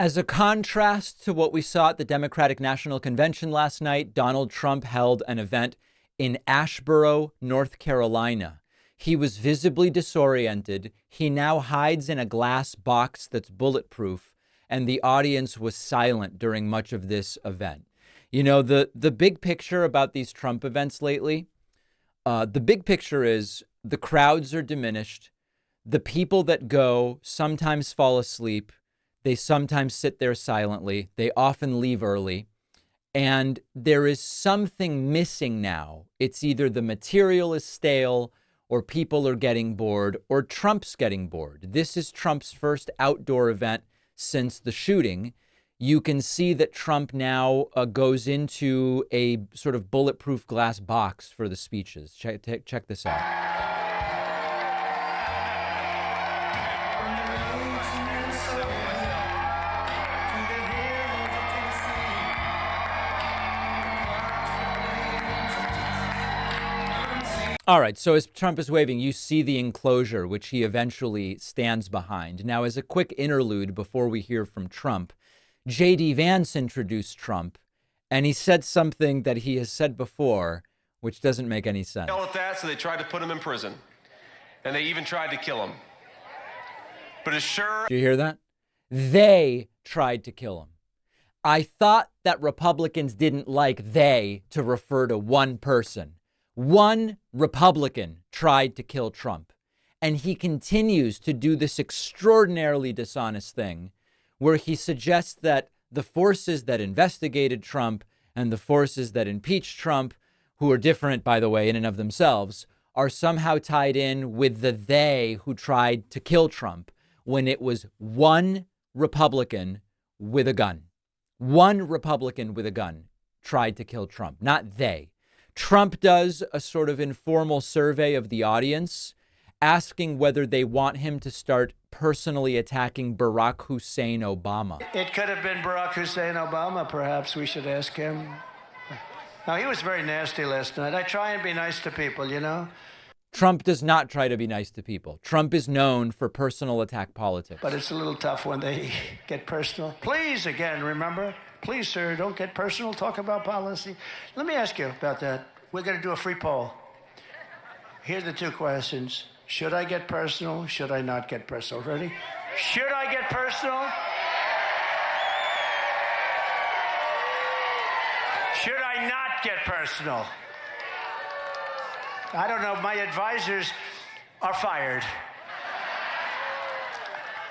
As a contrast to what we saw at the Democratic National Convention last night, Donald Trump held an event in Asheboro, North Carolina. He was visibly disoriented. He now hides in a glass box that's bulletproof, and the audience was silent during much of this event. You know, the big picture about these Trump events lately, the big picture is the crowds are diminished. The people that go sometimes fall asleep. They sometimes sit there silently. They often leave early. And there is something missing now. It's either the material is stale, or people are getting bored, or Trump's getting bored. This is Trump's first outdoor event since the shooting. You can see that Trump now goes into a sort of bulletproof glass box for the speeches. Check this out. All right, so as Trump is waving, you see the enclosure, which he eventually stands behind. Now, as a quick interlude before we hear from Trump, J.D. Vance introduced Trump, and he said something that he has said before, which doesn't make any sense. With that, so they tried to put him in prison, and they even tried to kill him. But as sure... Do you hear that? They tried to kill him. I thought that Republicans didn't like they to refer to one person. One Republican tried to kill Trump, and he continues to do this extraordinarily dishonest thing where he suggests that the forces that investigated Trump and the forces that impeached Trump, who are different, by the way, in and of themselves, are somehow tied in with the they who tried to kill Trump, when it was one Republican with a gun. One Republican with a gun tried to kill Trump, not they. Trump does a sort of informal survey of the audience, asking whether they want him to start personally attacking Barack Hussein Obama. It could have been Barack Hussein Obama, perhaps. We should ask him. Now, he was very nasty last night. I try and be nice to people, you know? Trump does not try to be nice to people. Trump is known for personal attack politics. But it's a little tough when they get personal. Please, again, remember, please, sir, don't get personal. Talk about policy. Let me ask you about that. We're going to do a free poll. Here are the two questions. Should I get personal? Should I not get personal? Ready? Should I get personal? Should I not get personal? I don't know. My advisors are fired.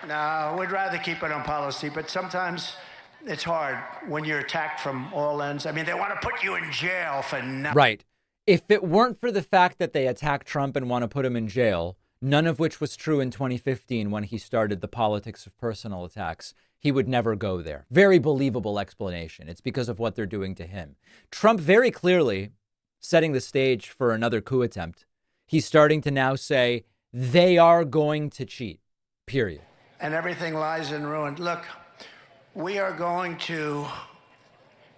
No, we'd rather keep it on policy, but sometimes it's hard when you're attacked from all ends. I mean, they want to put you in jail for nothing. Right. If it weren't for the fact that they attacked Trump and want to put him in jail, none of which was true in 2015 when he started the politics of personal attacks, he would never go there. Very believable explanation. It's because of what they're doing to him. Trump very clearly setting the stage for another coup attempt. He's starting to now say they are going to cheat, period. And everything lies in ruin. Look, we are going to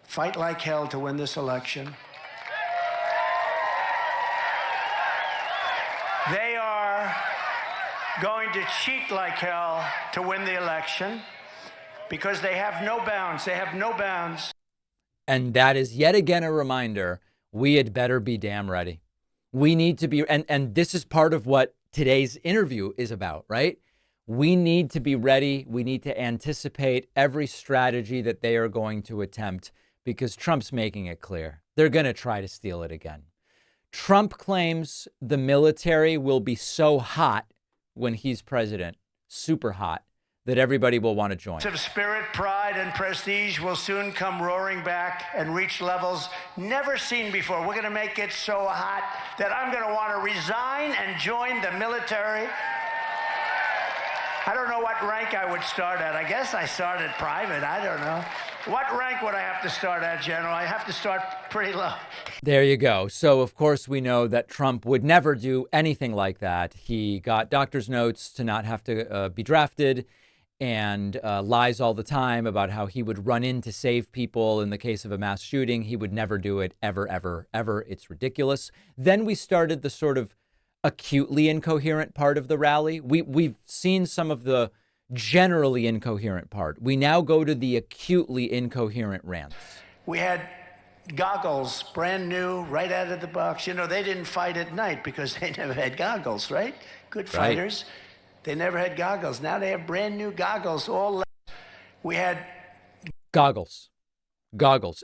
fight like hell to win this election. They are going to cheat like hell to win the election because they have no bounds. They have no bounds. And that is yet again a reminder, we had better be damn ready. We need to be, and this is part of what today's interview is about, right? We need to be ready. We need to anticipate every strategy that they are going to attempt because Trump's making it clear. They're going to try to steal it again. Trump claims the military will be so hot when he's president, super hot, that everybody will want to join. Of spirit, pride, and prestige will soon come roaring back and reach levels never seen before. We're going to make it so hot that I'm going to want to resign and join the military. I don't know what rank I would start at. I guess I started private. I don't know. What rank would I have to start at, General? I have to start pretty low. There you go. So, of course, we know that Trump would never do anything like that. He got doctor's notes to not have to be drafted and lies all the time about how he would run in to save people in the case of a mass shooting. He would never do it, ever, ever, ever. It's ridiculous. Then we started the sort of acutely incoherent part of the rally. We've seen some of the generally incoherent part. We now go to the acutely incoherent rants. We had goggles, brand new, right out of the box. You know, they didn't fight at night because they never had goggles, right? Good fighters. Right. They never had goggles. Now they have brand new goggles. We had goggles.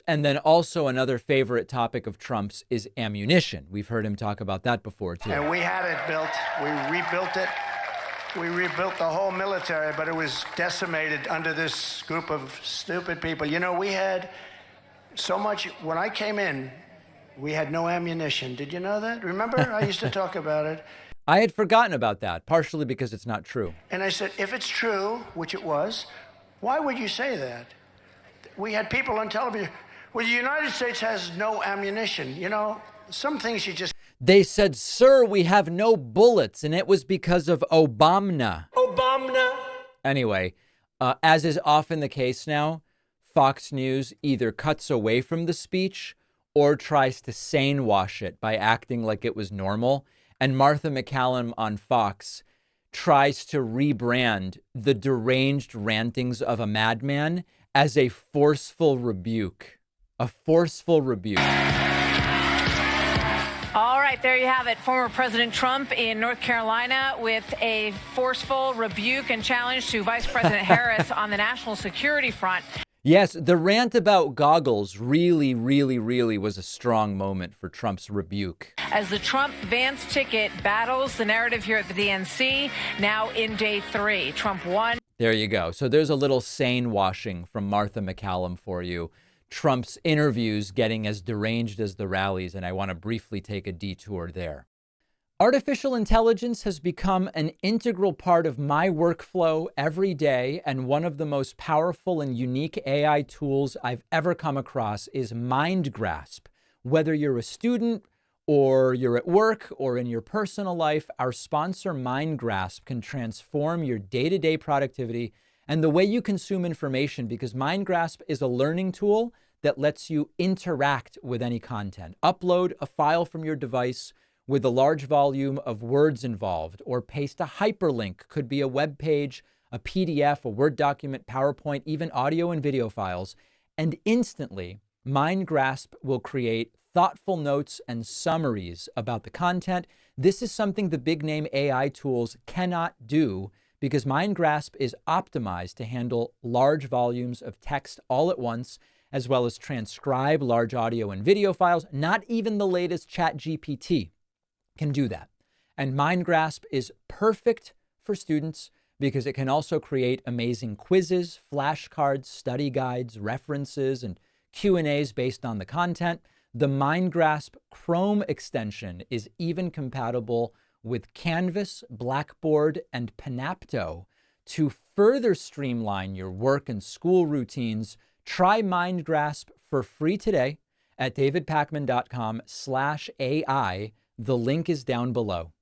And then also another favorite topic of Trump's is ammunition. We've heard him talk about that before, too. And we had it built. We rebuilt it. We rebuilt the whole military, but it was decimated under this group of stupid people. You know, we had so much. When I came in, we had no ammunition. Did you know that? Remember? I used to talk about it. I had forgotten about that, partially because it's not true. And I said, if it's true, which it was, why would you say that? We had people on television. Well, the United States has no ammunition. You know, some things you just... They said, sir, we have no bullets, and it was because of Obama. Anyway, as is often the case now, Fox News either cuts away from the speech or tries to sane wash it by acting like it was normal. And Martha MacCallum on Fox tries to rebrand the deranged rantings of a madman as a forceful rebuke. A forceful rebuke. All right, there you have it. Former President Trump in North Carolina with a forceful rebuke and challenge to Vice President Harris on the national security front. Yes, the rant about goggles really was a strong moment for Trump's rebuke. As the Trump-Vance ticket battles the narrative here at the DNC, now in day 3, Trump won. There you go. So there's a little sane washing from Martha MacCallum for you. Trump's interviews getting as deranged as the rallies, and I want to briefly take a detour there. Artificial intelligence has become an integral part of my workflow every day, and one of the most powerful and unique AI tools I've ever come across is Mind Grasp. Whether you're a student or you're at work or in your personal life, our sponsor Mind Grasp can transform your day-to-day productivity and the way you consume information, because Mind Grasp is a learning tool that lets you interact with any content. Upload a file from your device with a large volume of words involved, or paste a hyperlink, could be a web page, a PDF, a Word document, PowerPoint, even audio and video files, and instantly Mind Grasp will create thoughtful notes and summaries about the content. This is something the big name AI tools cannot do, because Mind Grasp is optimized to handle large volumes of text all at once, as well as transcribe large audio and video files. Not even the latest ChatGPT can do that. And Mind Grasp is perfect for students because it can also create amazing quizzes, flashcards, study guides, references, and Q&As based on the content. The Mind Grasp Chrome extension is even compatible with Canvas, Blackboard, and Panapto. To further streamline your work and school routines, try Mind Grasp for free today at davidpakman.com/AI. The link is down below.